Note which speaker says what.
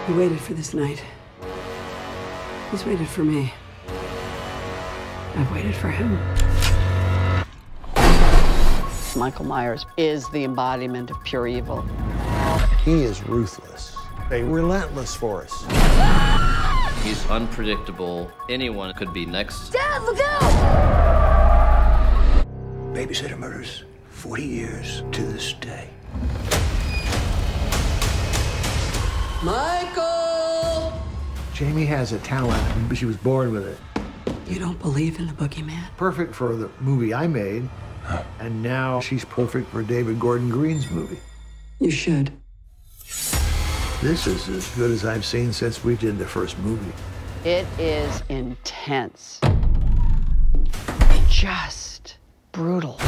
Speaker 1: He waited for this night. He's waited for me. I've waited for him. Michael Myers is the embodiment of pure evil.
Speaker 2: He is ruthless, a relentless force.
Speaker 3: He's unpredictable. Anyone could be next.
Speaker 1: Dad, look out!
Speaker 4: Babysitter murders, 40 years to this day.
Speaker 1: Michael!
Speaker 2: Jamie has a talent, but she was born with it.
Speaker 1: You don't believe in the boogeyman?
Speaker 2: Perfect for the movie I made, and now she's perfect for David Gordon Green's movie.
Speaker 1: You should.
Speaker 2: This is as good as I've seen since we did the first movie.
Speaker 1: It is intense. Just brutal.